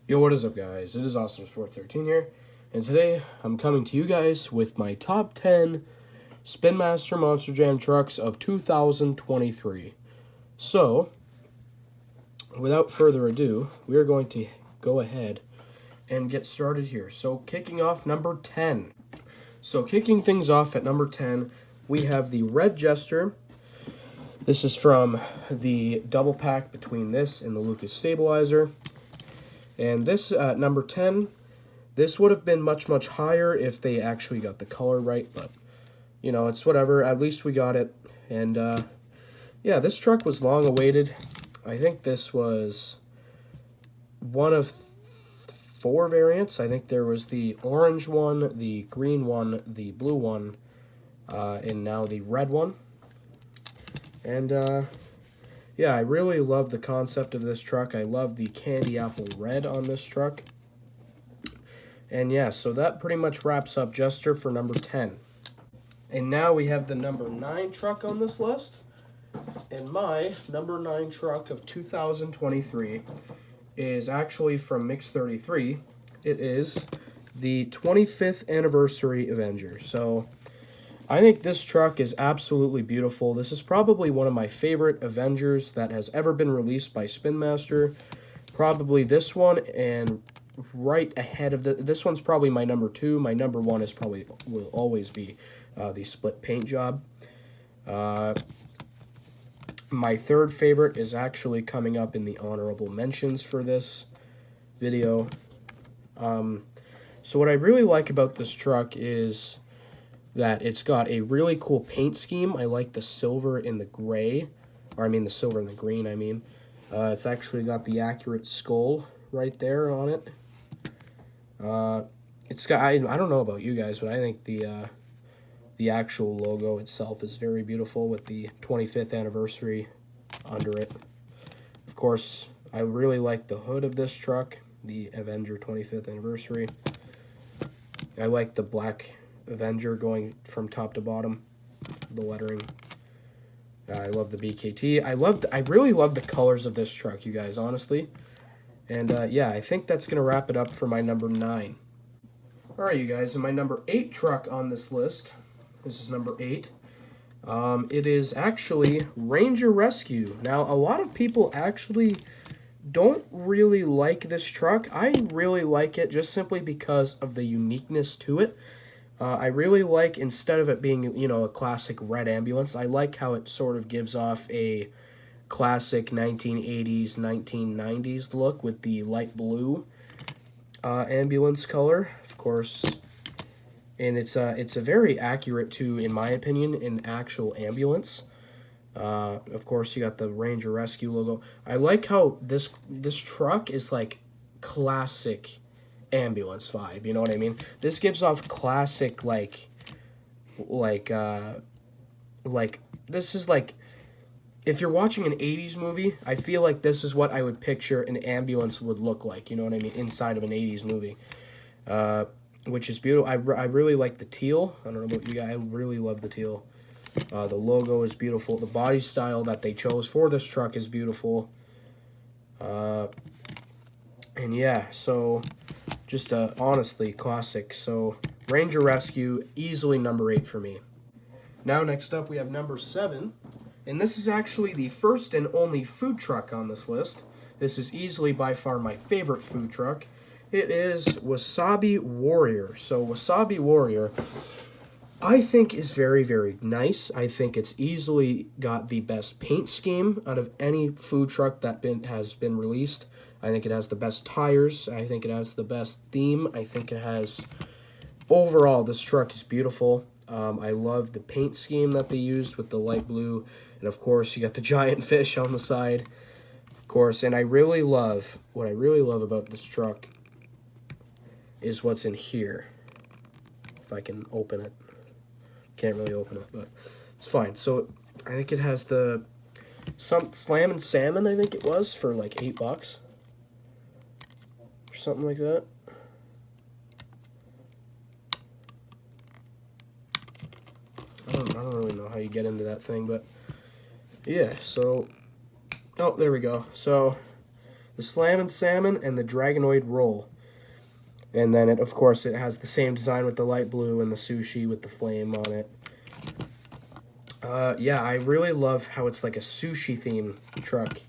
Yo, what is up, guys? It is Awesome Sports 13 here, and today I'm coming to you guys with my top 10 Spin Master Monster Jam trucks of 2023. So, without further ado, we are going to go ahead and get started here. So, kicking off number 10. So, kicking things off at number 10, we have the Red Jester. This is from the double pack between this and the Lucas Stabilizer. And this, number 10, this would have been much higher if they actually got the color right, but, you know, it's whatever. At least we got it. And, yeah, this truck was long awaited. I think this was one of 4 variants. I think there was the orange one, the green one, the blue one, and now the red one. And, yeah, I really love the concept of this truck. I love the candy apple red on this truck. And, yeah, so that pretty much wraps up Jester for number 10. And now we have the number 9 truck on this list. And my number 9 truck of 2023 is actually from Mix 33. It is the 25th Anniversary Avenger. So I think this truck is absolutely beautiful. This is probably one of my favorite Avengers that has ever been released by Spin Master. Probably this one, and right ahead of this one's probably my number 2. My number 1 is probably will always be the split paint job. My third favorite is actually coming up in the honorable mentions for this video. So what I really like about this truck is that it's got a really cool paint scheme. I like the silver and the gray, or I mean the silver and the green, I mean. It's actually got the accurate skull right there on it. It's got, I don't know about you guys, but I think the actual logo itself is very beautiful with the 25th anniversary under it. Of course, I really like the hood of this truck, the Avenger 25th anniversary. I like the black Avenger going from top to bottom, the lettering. I love the BKT. I really love the colors of this truck, you guys, honestly. And yeah, I think that's gonna wrap it up for my number 9. All right, you guys, and my number 8 truck on this list. This is number 8. It is actually Ranger Rescue. Now, a lot of people actually don't really like this truck. I really like it just simply because of the uniqueness to it. I really like, instead of it being, you know, a classic red ambulance, I like how it sort of gives off a classic 1980s, 1990s look with the light blue ambulance color, of course. And it's a very accurate to, in my opinion, an actual ambulance. Of course, you got the Ranger Rescue logo. I like how this truck is like classic ambulance vibe, you know what I mean? This gives off classic like this is like, if you're watching an 80s movie, I feel like this is what I would picture an ambulance would look like, you know what I mean, inside of an 80s movie. Which is beautiful. I really like the teal. I don't know about you guys, I really love the teal. The logo is beautiful. The body style that they chose for this truck is beautiful. And yeah, so just honestly classic. So Ranger Rescue, easily number 8 for me. Now next up we have number 7, and this is actually the first and only food truck on this list. This is easily by far my favorite food truck. It is Wasabi Warrior. So Wasabi Warrior, I think, is very nice. I think it's easily got the best paint scheme out of any food truck that has been released. I think it has the best tires. I think it has the best theme. I think it has, overall, this truck is beautiful. I love the paint scheme that they used with the light blue. And of course, you got the giant fish on the side, of course. And what I really love about this truck is what's in here. If I can open it. Can't really open it, but it's fine. So I think it has some Slam and Salmon, I think it was, for like $8 or something like that. I don't really know how you get into that thing, but yeah. So, oh, there we go. So the Slam and Salmon, and the Dragonoid Roll. And then, of course, it has the same design with the light blue and the sushi with the flame on it. Yeah, I really love how it's like a sushi theme truck,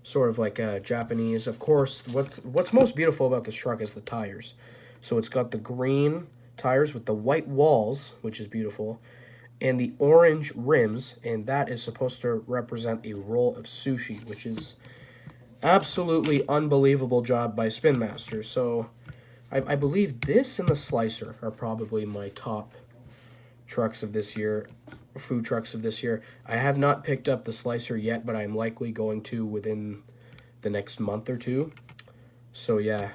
sort of like a Japanese. Of course, what's most beautiful about this truck is the tires. So it's got the green tires with the white walls, which is beautiful, and the orange rims, and that is supposed to represent a roll of sushi, which is absolutely unbelievable job by Spin Master. So I believe this and the Slicer are probably my top trucks of this year, food trucks of this year. I have not picked up the Slicer yet, but I'm likely going to within the next month or two. So yeah.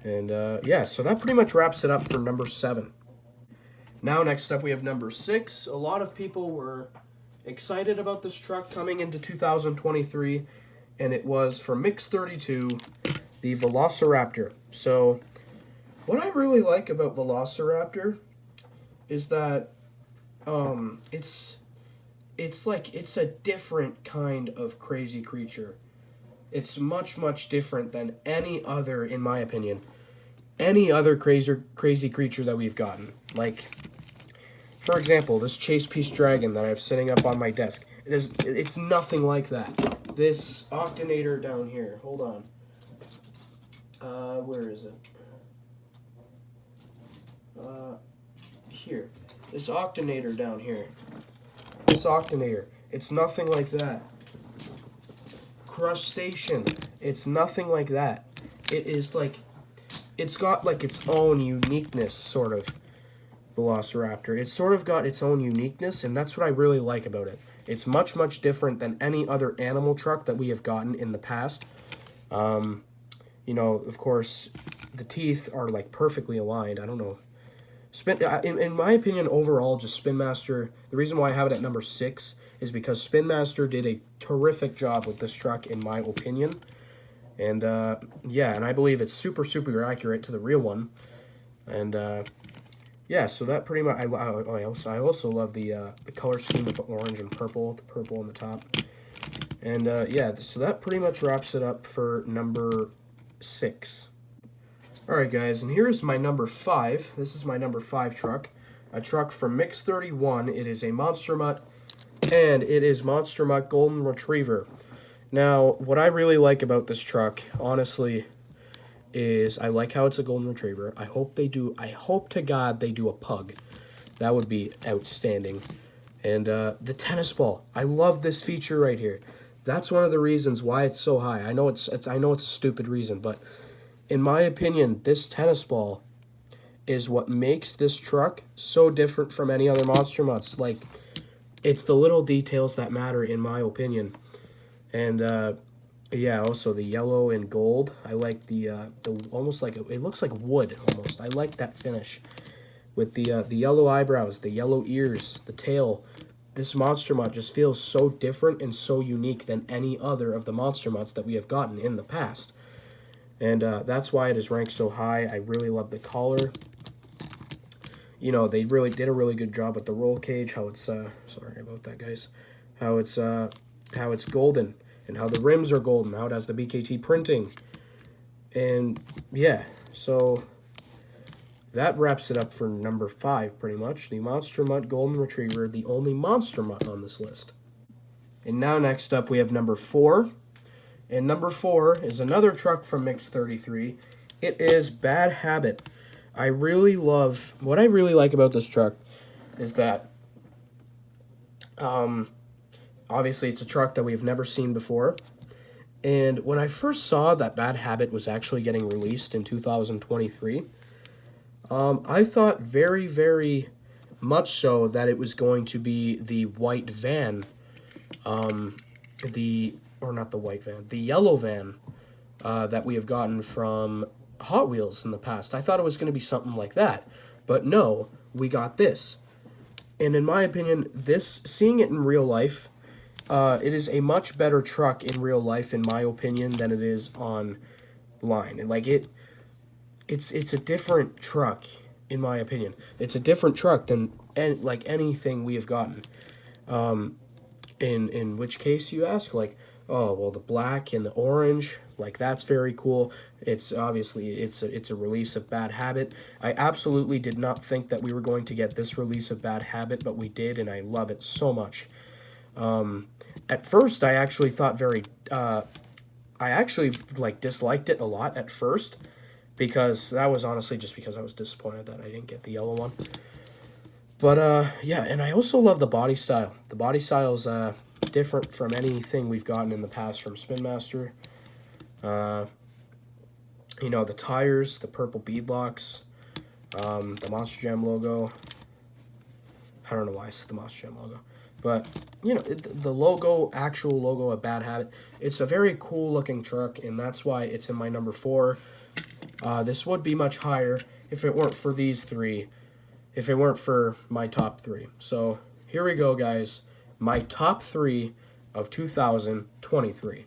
And yeah, so that pretty much wraps it up for number 7. Now next up we have number 6. A lot of people were excited about this truck coming into 2023, and it was from Mix32, the Velociraptor. So what I really like about Velociraptor is that it's a different kind of crazy creature. It's much different than any other, in my opinion, any other crazy creature that we've gotten. Like, for example, this Chase Piece Dragon that I have sitting up on my desk. It's nothing like that. This Octonator down here. Hold on. Where is it? Here. This Octonator down here. This Octonator. It's nothing like that. Crustacean. It's nothing like that. It is like, it's got like its own uniqueness, sort of, Velociraptor. It's sort of got its own uniqueness, and that's what I really like about it. It's much different than any other animal truck that we have gotten in the past. You know, of course, the teeth are like perfectly aligned. I don't know. In my opinion, overall, just Spin Master, the reason why I have it at number 6 is because Spin Master did a terrific job with this truck, in my opinion. And, yeah, and I believe it's super accurate to the real one. And, yeah, so that pretty much, I also love the color scheme with the orange and purple, the purple on the top. And, yeah, so that pretty much wraps it up for number 6. Alright guys, and here's my number 5. This is my number 5 truck. A truck from Mix31. It is a Monster Mutt, and it is Monster Mutt Golden Retriever. Now, what I really like about this truck, honestly, is I like how it's a Golden Retriever. I hope to God they do a pug. That would be outstanding. And the tennis ball. I love this feature right here. That's one of the reasons why it's so high. I know it's a stupid reason, but in my opinion, this tennis ball is what makes this truck so different from any other Monster Mutts. Like, it's the little details that matter, in my opinion. And yeah, also the yellow and gold. I like the almost like it looks like wood almost. I like that finish with the yellow eyebrows, the yellow ears, the tail. This Monster Mutt just feels so different and so unique than any other of the Monster Mutts that we have gotten in the past. And that's why it is ranked so high. I really love the collar. You know, they really did a really good job with the roll cage. How it's sorry about that, guys. How it's golden, and how the rims are golden. How it has the BKT printing. And yeah, so that wraps it up for number 5, pretty much. The Monster Mutt Golden Retriever, the only Monster Mutt on this list. And now next up we have number 4. And number 4 is another truck from Mix33. It is Bad Habit. What I really like about this truck is that, obviously it's a truck that we've never seen before. And when I first saw that Bad Habit was actually getting released in 2023, I thought very much so that it was going to be the white van, the yellow van that we have gotten from Hot Wheels in the past. I thought it was going to be something like that, but no, we got this. And in my opinion, seeing it in real life, it is a much better truck in real life, in my opinion, than it is online. And like it's a different truck, in my opinion. It's a different truck than anything we have gotten. In which case, you ask, like, Oh, well, the black and the orange, like that's very cool. It's obviously it's a release of Bad Habit. I absolutely did not think that we were going to get this release of Bad Habit, but we did, and I love it so much. At first, I actually thought I actually like disliked it a lot at first because that was honestly just because I was disappointed that I didn't get the yellow one. But yeah, and I also love the body style. The body style is different from anything we've gotten in the past from Spin Master. You know, the tires, the purple beadlocks, the Monster Jam logo. I don't know why I said the Monster Jam logo. But, you know, the logo, actual logo of Bad Habit, it's a very cool looking truck, and that's why it's in my number 4. This would be much higher if it weren't for these three, if it weren't for my top 3. So, here we go, guys. My top 3 of 2023.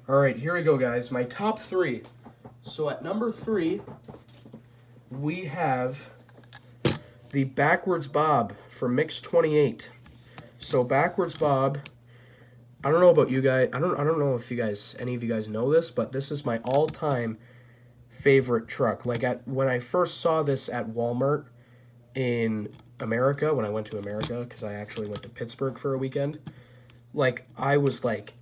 All right, here we go, guys. My top 3. So, at number 3, we have the Backwards Bob from Mix 28. So Backwards Bob, I don't know about you guys. I don't know if any of you guys know this, but this is my all-time favorite truck. Like when I first saw this at Walmart in America, when I went to America, because I actually went to Pittsburgh for a weekend, like I was like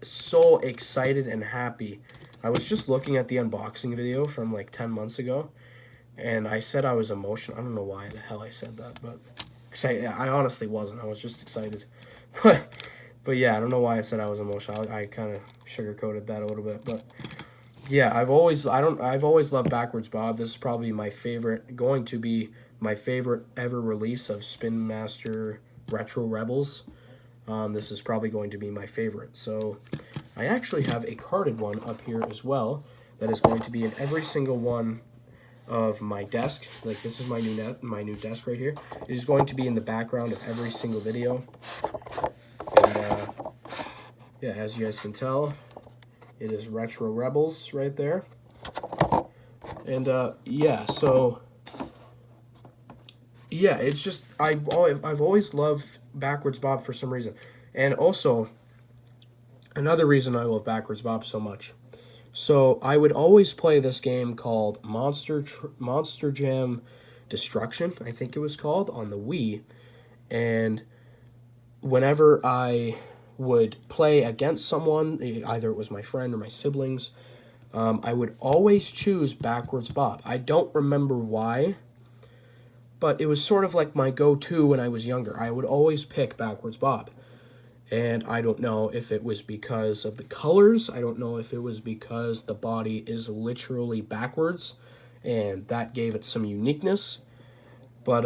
so excited and happy. I was just looking at the unboxing video from like 10 months ago, and I said I was emotional. I don't know why the hell I said that, but I honestly wasn't. I was just excited. But yeah, I don't know why I said I was emotional. I kind of sugarcoated that a little bit, but yeah, I've always loved Backwards Bob. This is probably going to be my favorite ever release of Spin Master Retro Rebels. This is probably going to be my favorite. So I actually have a carded one up here as well that is going to be in every single one of my desk. Like this is my new desk right here. It is going to be in the background of every single video. And yeah, as you guys can tell, it is Retro Rebels right there. And yeah, so yeah, it's just I've always loved Backwards Bob for some reason. And also another reason I love Backwards Bob so much. So I would always play this game called Monster Jam Destruction, I think it was called, on the Wii. And whenever I would play against someone, either it was my friend or my siblings, I would always choose Backwards Bob. I don't remember why, but it was sort of like my go-to when I was younger. I would always pick Backwards Bob. And I don't know if it was because of the colors. I don't know if it was because the body is literally backwards, and that gave it some uniqueness. But,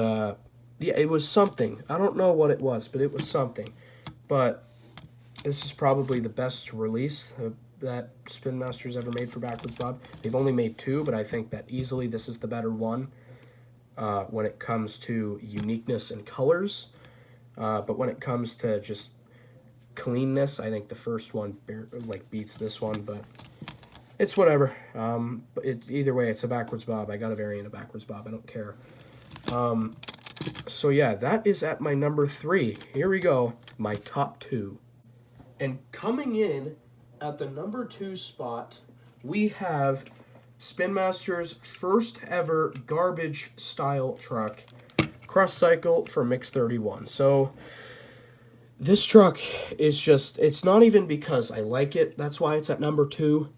yeah, it was something. I don't know what it was, but it was something. But this is probably the best release that Spin Master's ever made for Backwards Bob. They've only made 2, but I think that easily this is the better one when it comes to uniqueness and colors. But when it comes to just cleanness, I think the first one beats this one, but it's whatever. But either way, it's a Backwards Bob. I got a variant of Backwards Bob. I don't care. So yeah, that is at my number 3. Here we go, my top 2. And coming in at the number 2 spot, we have Spin Master's first ever garbage style truck, Cross Cycle for Mix 31. So this truck is just, it's not even because I like it, that's why it's at number 2.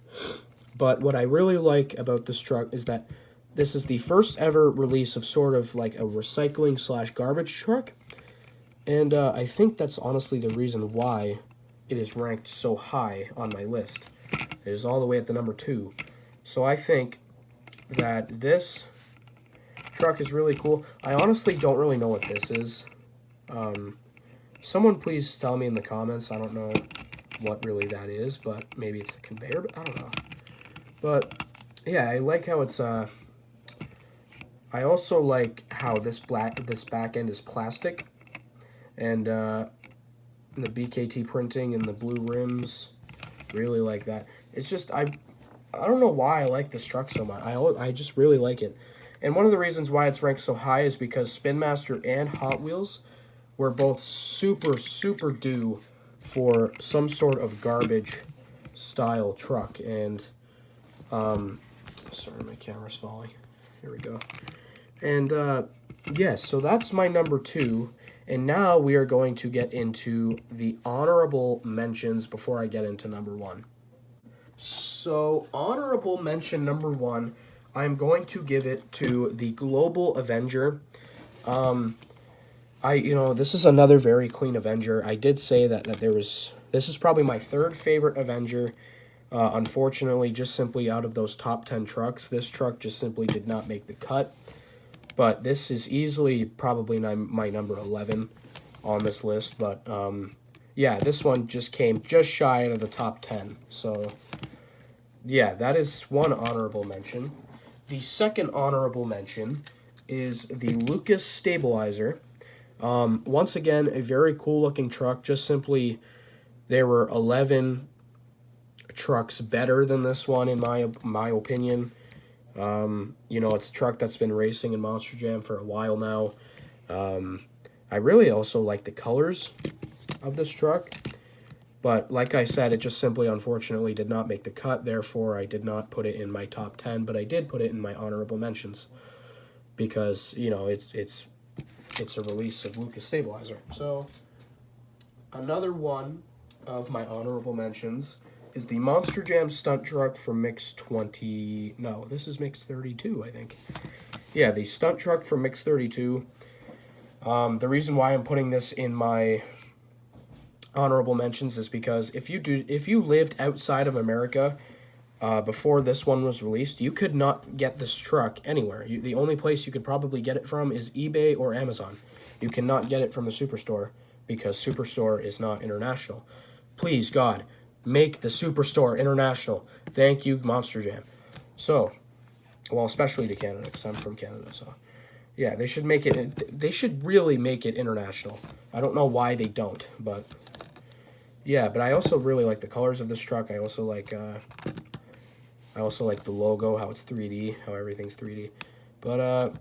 But what I really like about this truck is that this is the first ever release of sort of like a recycling / garbage truck. And I think that's honestly the reason why it is ranked so high on my list. It is all the way at the number 2. So I think that this truck is really cool. I honestly don't really know what this is. Someone please tell me in the comments. I don't know what really that is, but maybe it's a conveyor, but I don't know. But yeah, I like how it's I also like how this back end is plastic, and the BKT printing and the blue rims, really like that. It's just I don't know why I like this truck so much. I just really like it. And one of the reasons why it's ranked so high is because Spin Master and Hot Wheels were both super due for some sort of garbage style truck. And sorry, my camera's falling. Here we go. And yes, so that's my number 2. And now we are going to get into the honorable mentions before I get into number 1. So honorable mention number 1, I'm going to give it to the Global Avenger. This is another very clean Avenger. I did say that this is probably my 3rd favorite Avenger. Unfortunately, just simply out of those top 10 trucks, this truck just simply did not make the cut. But this is easily probably my number 11 on this list. But yeah, this one just came just shy out of the top 10. So yeah, that is one honorable mention. The second honorable mention is the Lucas Stabilizer. Once again, a very cool looking truck. Just simply, there were 11 trucks better than this one in my opinion. It's a truck that's been racing in Monster Jam for a while now. I really also like the colors of this truck. But like I said, it just simply, unfortunately, did not make the cut. Therefore, I did not put it in my top 10, but I did put it in my honorable mentions. Because, it's a release of Lucas Stabilizer. So, another one of my honorable mentions is the Monster Jam stunt truck from Mix 20... No, this is Mix 32, I think. Yeah, the stunt truck from Mix 32. The reason why I'm putting this in my honorable mentions is because if you lived outside of America before this one was released, you could not get this truck anywhere. The only place you could probably get it from is eBay or Amazon. You cannot get it from the Superstore because Superstore is not international. Please, God, make the Superstore international. Thank you, Monster Jam. So, well, especially to Canada, because I'm from Canada, so... Yeah, they should make it... They should really make it international. I don't know why they don't, but... Yeah, but I also really like the colors of this truck. I also like the logo, how it's 3D, how everything's 3D. But,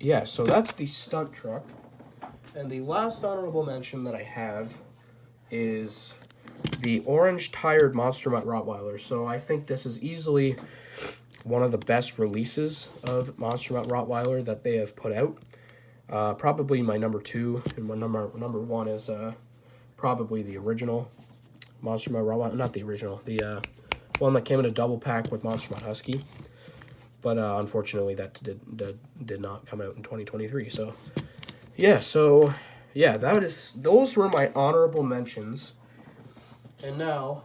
yeah, so that's the stunt truck. And the last honorable mention that I have is the orange-tired Monster Mutt Rottweiler. So I think this is easily one of the best releases of Monster Mutt Rottweiler that they have put out. Probably my number 2, and my number 1 is probably the original Monster Mutt Rottweiler. Not the original, the one that came in a double pack with Monster Mutt Husky. But unfortunately, that did not come out in 2023. So yeah, those were my honorable mentions. And now,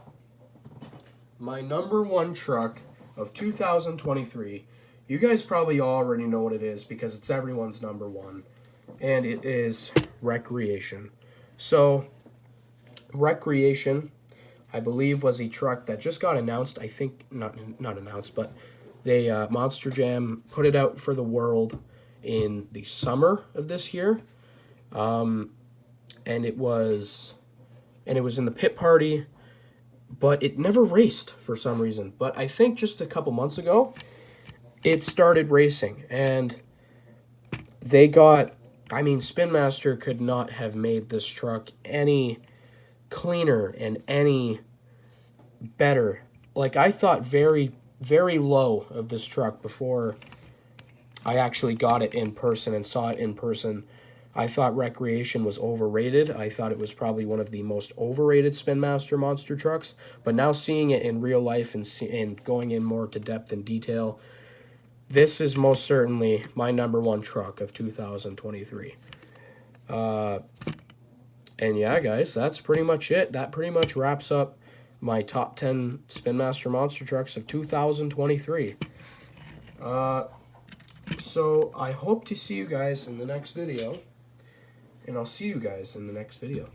my number 1 truck of 2023. You guys probably already know what it is because it's everyone's number 1. And it is Recreation. So, Recreation, I believe, was a truck that just got announced. I think, not announced, but they, Monster Jam put it out for the world in the summer of this year. And it was in the pit party, but it never raced for some reason. But I think just a couple months ago, it started racing, and they got... I mean, Spin Master could not have made this truck any cleaner and any better. Like, I thought very, very low of this truck before I actually got it in person and saw it in person. I thought Recreation was overrated. I thought it was probably one of the most overrated Spin Master monster trucks. But now seeing it in real life and going in more to depth and detail, this is most certainly my number 1 truck of 2023. And yeah, guys, that's pretty much it. That pretty much wraps up my top 10 Spin Master monster trucks of 2023. So I hope to see you guys in the next video. And I'll see you guys in the next video.